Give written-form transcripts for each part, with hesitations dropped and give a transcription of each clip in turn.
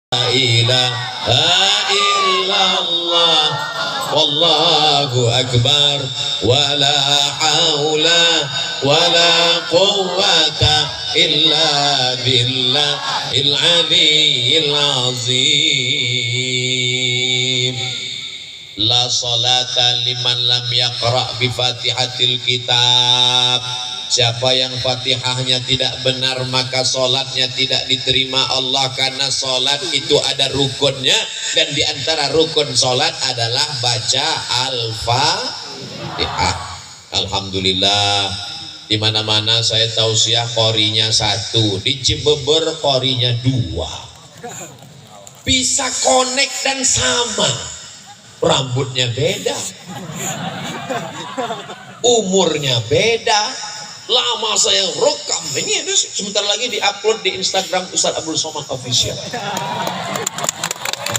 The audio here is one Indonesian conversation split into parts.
ilaha illallah wallahu akbar wala haula wala quwwata illa billahil aliyyil azim. La salata liman lam yaqra bi fatihatil kitab. Siapa yang fatihahnya tidak benar maka solatnya tidak diterima Allah, karena solat itu ada rukunnya, dan diantara rukun solat adalah baca al-fatihah. Alhamdulillah, di mana-mana saya tausiah qorinya 1, di Cibeber qorinya 2, bisa connect dan sama, rambutnya beda, umurnya beda. Lama saya rekam ini, sebentar lagi diupload di Instagram Ustaz Abdul Somad Official.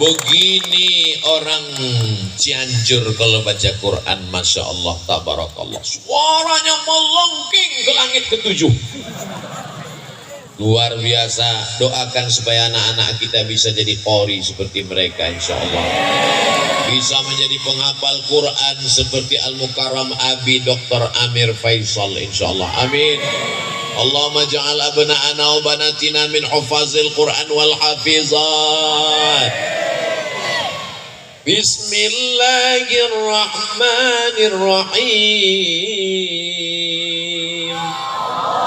Begini orang Cianjur kalau baca Quran, masya Allah, tabarakallah, suaranya melengking ke langit ke-7. Luar biasa. Doakan supaya anak-anak kita bisa jadi qori seperti mereka, insya Allah. Bisa menjadi penghafal Quran seperti Al-Mukarram Abi Dr. Amir Faisal, insya Allah. Amin. Allahumma ja'al abna'ana wa banatina min hufazil Quran wal hafizat. Bismillahirrahmanirrahim.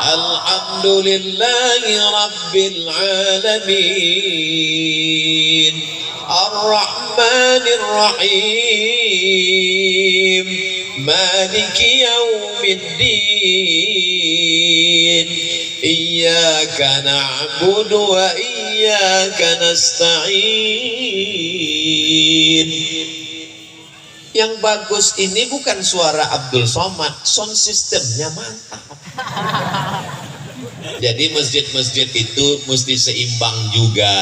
Alhamdulillahi rabbil alamin. Ar-Rahmanir Rahim. Maliki yaumiddin. Iyyaka na'budu wa iyyaka nasta'in. Yang bagus ini bukan suara Abdul Somad, sound systemnya mantap. Jadi masjid-masjid itu mesti seimbang juga.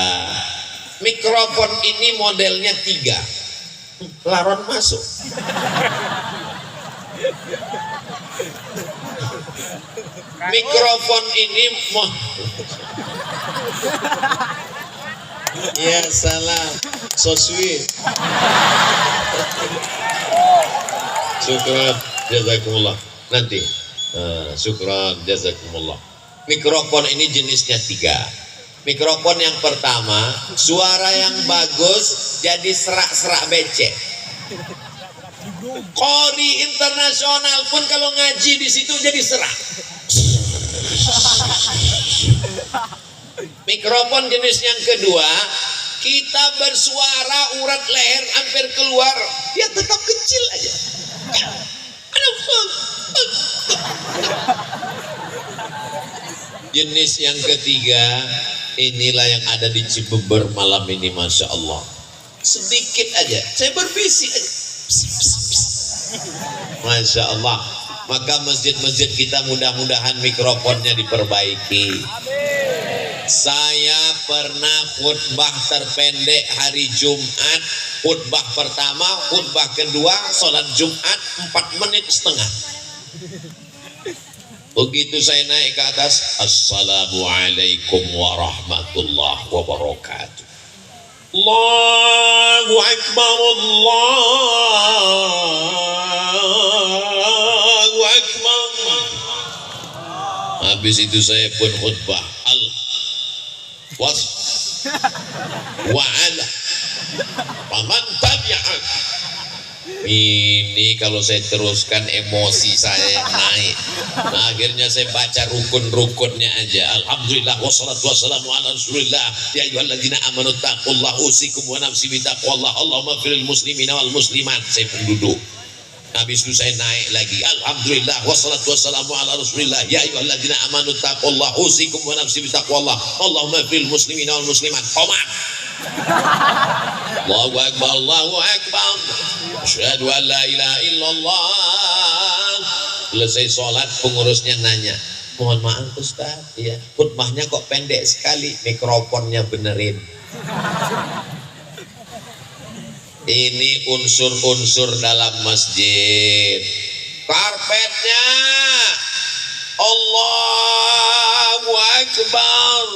Mikrofon ini modelnya 3, laron masuk. Mikrofon ini ya salam, so sweet. Syukran jazakumullah. Nanti syukran jazakumullah. Mikrofon ini jenisnya 3. Mikrofon yang pertama, suara yang bagus jadi serak-serak becek. Qori internasional pun kalau ngaji di situ jadi serak. Mikrofon jenis yang kedua, kita bersuara urat leher hampir keluar, dia tetap kecil aja. Jenis yang ketiga, inilah yang ada di Cibeber malam ini, masya Allah. Sedikit aja, saya berbisik aja, masya Allah. Maka masjid-masjid kita mudah-mudahan mikrofonnya diperbaiki. Saya pernah khutbah terpendek hari Jumat, khutbah pertama, khutbah kedua, sholat Jumat 4,5 menit. Begitu saya naik ke atas, assalamualaikum warahmatullahi wabarakatuh. Allahu akbar, Allahu akbar. Habis itu saya pun khutbah wa ala faman tabi'a. Ini kalau saya teruskan emosi saya yang naik. Nah, akhirnya saya baca rukun-rukunnya aja. Alhamdulillah wassalatu wassalamu ala rasulillah. Ya ayyuhalladzina amanu taqullaha usikum wa nafsi bitaqwallah. Allahumma firil muslimina wal muslimat. Saya pun duduk. Habis itu saya naik lagi. Alhamdulillah wassalatu wassalamu ala rasulillah. Ya ayyuhalladzina amanu taqullaha usikum wa nafsi bitaqwallah. Allahumma firil muslimina wal muslimat. Qomat. Allahu akbar, Allahu akbar. Asyhadu an la ilaha illallah. Selesai sholat, pengurusnya nanya, mohon maaf Ustaz, ya, khutbahnya kok pendek sekali, mikrofonnya benerin. Ini unsur-unsur dalam masjid. Karpetnya Allahu Allahu Akbar.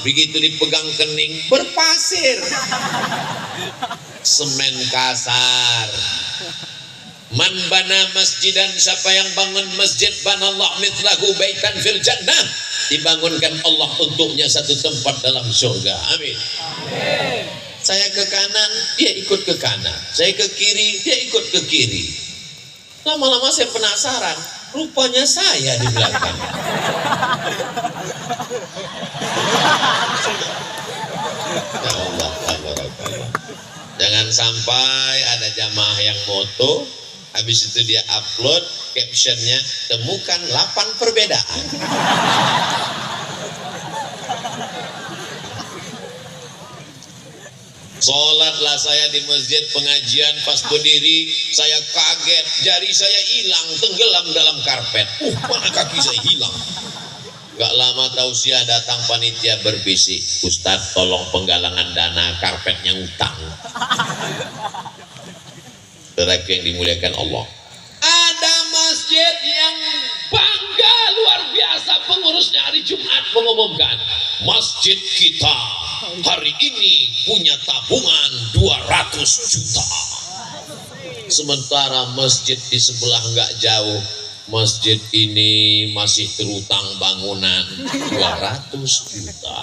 Begitu dipegang kening berpasir, semen kasar. Man bana masjidan, siapa yang bangun masjid, banallah mithlahu baitan fil jannah, dibangunkan Allah untuknya satu tempat dalam surga. Amin. Saya ke kanan, dia ikut ke kanan. Saya ke kiri, dia ikut ke kiri. Lama-lama saya penasaran, rupanya saya di belakang. Ya Allah, jangan sampai ada jamaah yang moto, habis itu dia upload captionnya, temukan 8 perbedaan. Sholatlah saya di masjid pengajian, pas berdiri saya kaget, jari saya hilang, tenggelam dalam karpet. Mana kaki saya hilang. Gak lama tausiah datang panitia berbisik, Ustadz tolong penggalangan dana, karpetnya utang. Saudara yang dimuliakan Allah, ada masjid yang bangga luar biasa, pengurusnya hari Jumat mengumumkan, masjid kita hari ini punya tabungan 200 juta. Sementara masjid di sebelah nggak jauh, masjid ini masih terutang bangunan 200 juta.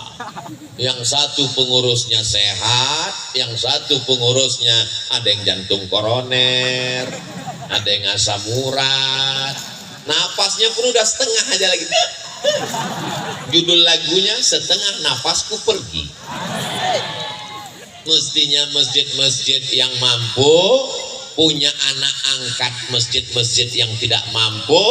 Yang satu pengurusnya sehat, yang satu pengurusnya ada yang jantung koroner, ada yang asam urat, napasnya pun udah setengah aja lagi. Judul lagunya Setengah Napasku Pergi. Mestinya masjid-masjid yang mampu punya anak angkat masjid-masjid yang tidak mampu,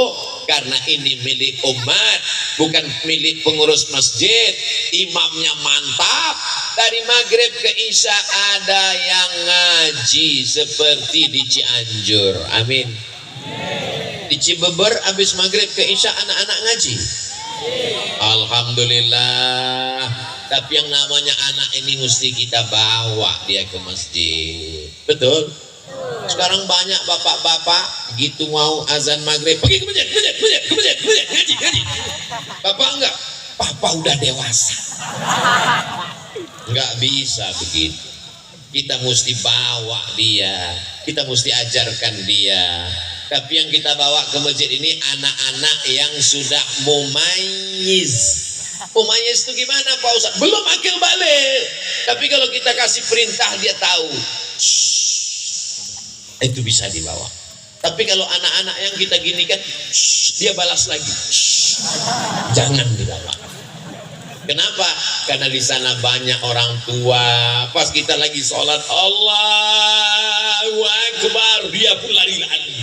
karena ini milik umat, bukan milik pengurus masjid. Imamnya mantap, dari maghrib ke isya ada yang ngaji seperti di Cianjur. Amin. Di Cibeber habis maghrib ke isya anak-anak ngaji. Alhamdulillah. Tapi yang namanya anak ini mesti kita bawa dia ke masjid. Betul? Sekarang banyak bapak-bapak gitu mau azan maghrib pergi ke masjid, ngaji. Bapak enggak, papa udah dewasa. Enggak bisa begitu. Kita mesti bawa dia, kita mesti ajarkan dia. Tapi yang kita bawa ke masjid ini anak-anak yang sudah mumayyiz. Mumayyiz itu gimana Pak Ustaz? Belum akil balik. Tapi kalau kita kasih perintah dia tahu. Itu bisa dibawa. Tapi kalau anak-anak yang kita gini kan, dia balas lagi. Jangan dibawa. Kenapa? Karena di sana banyak orang tua. Pas kita lagi sholat, Allahu Akbar, dia pun lari-lari.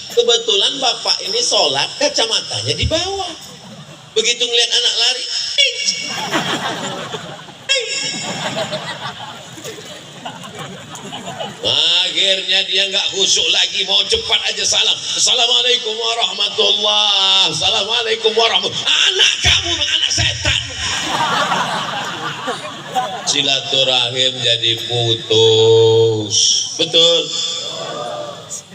Kebetulan bapak ini sholat, kacamatanya di bawah. Begitu ngeliat anak lari, akhirnya dia nggak khusyuk lagi, mau cepat aja salam. Assalamualaikum warahmatullah. Assalamualaikum warahmatullah. Anak kamu anak setan. Silaturahim jadi putus. Betul.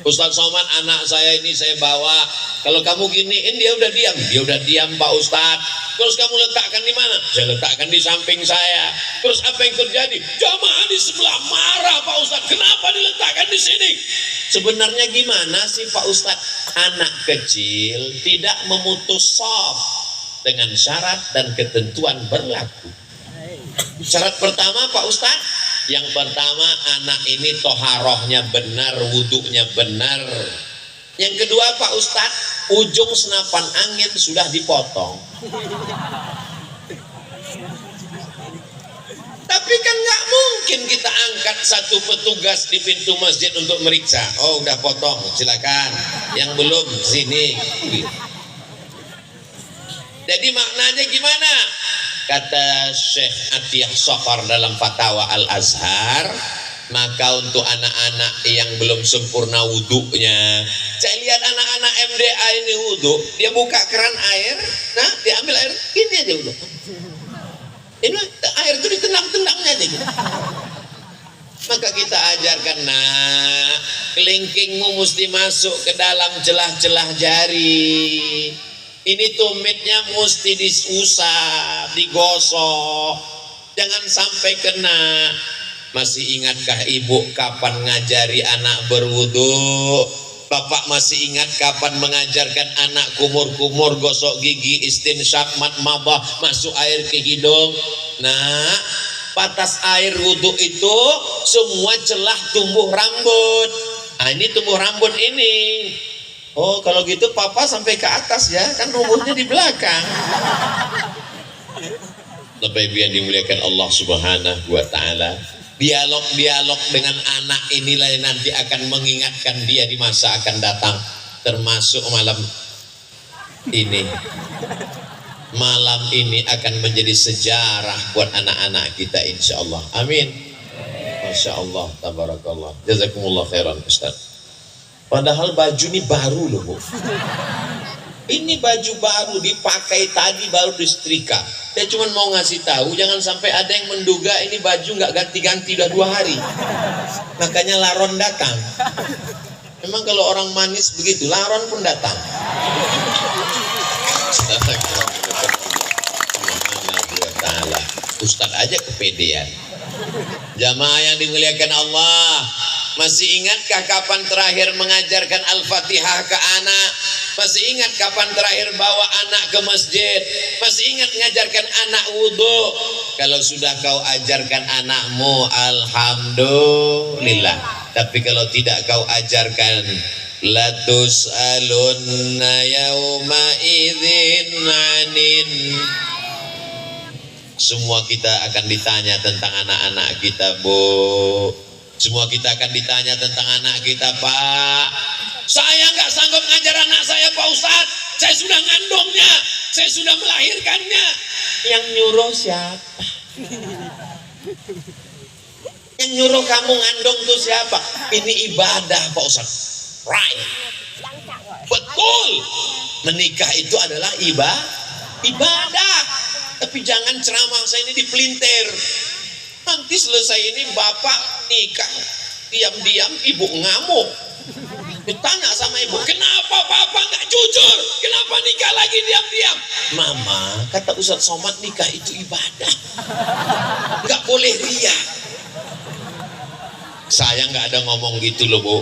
Ustadz Somad, anak saya ini saya bawa. Kalau kamu giniin dia udah diam Pak Ustadz. Terus kamu letakkan di mana? Saya letakkan di samping saya. Terus apa yang terjadi? Jamaah di sebelah marah Pak Ustadz. Kenapa diletakkan di sini? Sebenarnya gimana sih Pak Ustadz? Anak kecil tidak memutus shaf dengan syarat dan ketentuan berlaku. Syarat pertama Pak Ustadz, yang pertama anak ini toharohnya benar, wudhunya benar. Yang kedua Pak Ustadz, ujung senapan angin sudah dipotong. Tapi kan nggak mungkin kita angkat satu petugas di pintu masjid untuk meriksa. Oh udah potong, silakan. Yang belum sini. Jadi maknanya gimana? Kata Syekh Atiyah Sofar dalam Fatwa Al-Azhar, maka untuk anak-anak yang belum sempurna wudhunya, saya lihat anak-anak MDA ini wudhu, dia buka keran air, nah dia ambil air, ini aja wudhu. Ini air itu ditendang-tendangnya aja gitu. Maka kita ajarkan, nah kelingkingmu mesti masuk ke dalam celah-celah jari. Ini tumitnya mesti diusap, digosok, jangan sampai kena. Masih ingatkah ibu kapan ngajari anak berwudu? Bapak masih ingat kapan mengajarkan anak kumur-kumur gosok gigi, istinsyak, matmabah, masuk air ke hidung? Nah, batas air wudu itu semua celah tumbuh rambut. Nah, ini tumbuh rambut ini. Oh, kalau gitu papa sampai ke atas ya, kan tumbuhnya di belakang. Lebih biar dimuliakan Allah Subhanahu wa taala. Dialog-dialog dengan anak inilah yang nanti akan mengingatkan dia di masa akan datang, termasuk malam ini. Malam ini akan menjadi sejarah buat anak-anak kita insyaallah. Amin. Masya Allah, tabarakallah. Jazakumullah khairan Ustaz. Padahal baju ini baru loh Bu. Ini baju baru dipakai tadi, baru disetrika. Saya cuma mau ngasih tahu, jangan sampai ada yang menduga ini baju nggak ganti-ganti udah 2 hari. Makanya laron datang. Memang kalau orang manis begitu, laron pun datang. Ustadz aja kepedean. Jamaah yang dimuliakan Allah, masih ingatkah kapan terakhir mengajarkan Al-Fatihah ke anak? Masih ingat kapan terakhir bawa anak ke masjid? Masih ingat mengajarkan anak wudu? Kalau sudah kau ajarkan anakmu, alhamdulillah. Tapi kalau tidak kau ajarkan, latus alunna yauma idzin anin. Semua kita akan ditanya tentang anak-anak kita, Bu. Semua kita akan ditanya tentang anak kita, Pak. Saya nggak sanggup ngajar anak saya, Pak Ustadz. Saya sudah ngandungnya, saya sudah melahirkannya. Yang nyuruh siapa? Yang nyuruh kamu ngandung tuh siapa? Ini ibadah, Pak Ustadz. Right. Betul. Menikah itu adalah ibadah. Tapi jangan ceramah saya ini dipelintir. Nanti selesai ini bapak nikah, diam-diam ibu ngamuk. Ditanya sama ibu, kenapa bapak nggak jujur? Kenapa nikah lagi diam-diam? Mama, kata Ustadz Somad, nikah itu ibadah, nggak boleh ria. Saya nggak ada ngomong gitu loh Bu.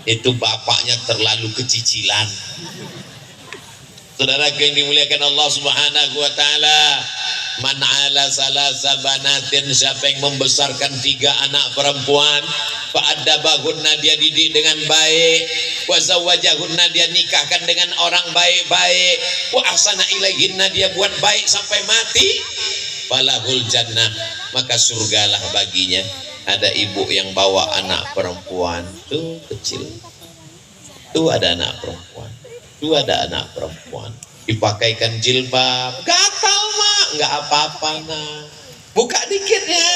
Itu bapaknya terlalu kecicilan. Saudara yang dimuliakan Allah Subhanahu wa taala, man ala salasa banatin, siapa yang membesarkan 3 anak perempuan, fa addabahunna, dia didik dengan baik, wa zawwajahunna, dia nikahkan dengan orang baik-baik, wa ahsana ilaihinna, dia buat baik sampai mati, falahul jannah, maka surgalah baginya. Ada ibu yang bawa anak perempuan tuh kecil, tuh ada anak perempuan, tuh ada anak perempuan, dipakaikan jilbab, gatal mak, nggak apa-apa nak, buka dikit ya,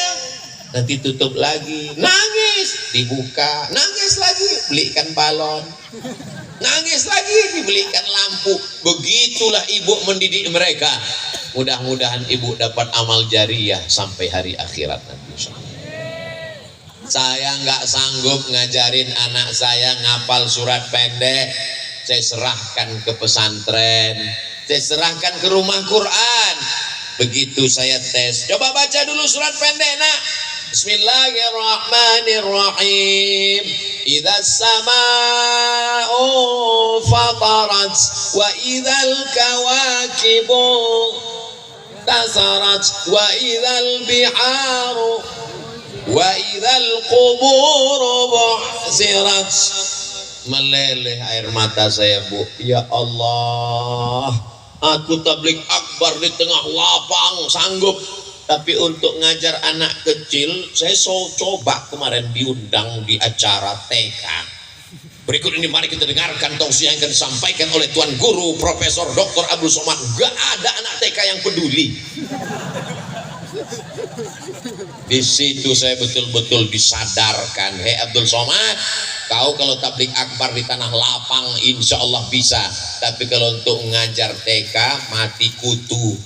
nanti tutup lagi, nangis, dibuka, nangis lagi, belikan balon, nangis lagi, dibelikan lampu. Begitulah ibu mendidik mereka. Mudah-mudahan ibu dapat amal jariah sampai hari akhirat nanti. Saya nggak sanggup ngajarin anak saya ngapal surat pendek, saya serahkan ke pesantren, saya serahkan ke rumah Quran. Begitu saya tes, coba baca dulu surat pendek nak. Bismillahirrahmanirrahim. Idzas samaa'u fatarat wa idzal kawakibu tasarat wa idzal biharu wa idzal quburu bu'zirat. Meleleh air mata saya Bu. Ya Allah, aku tabligh akbar di tengah lapang sanggup, tapi untuk ngajar anak kecil saya coba kemarin diundang di acara TK. Berikut ini mari kita dengarkan tausiah yang akan disampaikan oleh Tuan Guru Profesor Dr. Abdul Somad. Gak ada anak TK yang peduli. Di situ saya betul-betul disadarkan, hei Abdul Somad, kau kalau tabligh akbar di tanah lapang insya Allah bisa, tapi kalau untuk ngajar TK mati kutu.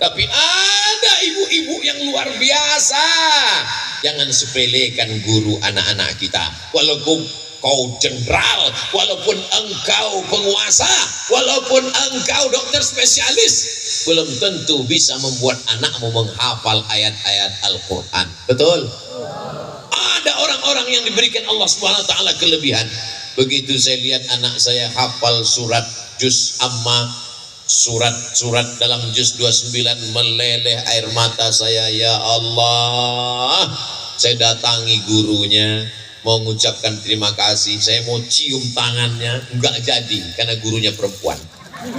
Tapi ada ibu-ibu yang luar biasa. Jangan sepelekan guru anak-anak kita. Walaupun kau jenderal, walaupun engkau penguasa, walaupun engkau dokter spesialis, belum tentu bisa membuat anakmu menghafal ayat-ayat Al-Quran. Betul? Ada orang-orang yang diberikan Allah Subhanahu wa taala kelebihan. Begitu saya lihat anak saya hafal surat juz amma, surat-surat dalam juz 29, meleleh air mata saya. Ya Allah, saya datangi gurunya, mau mengucapkan terima kasih, saya mau cium tangannya, enggak jadi karena gurunya perempuan.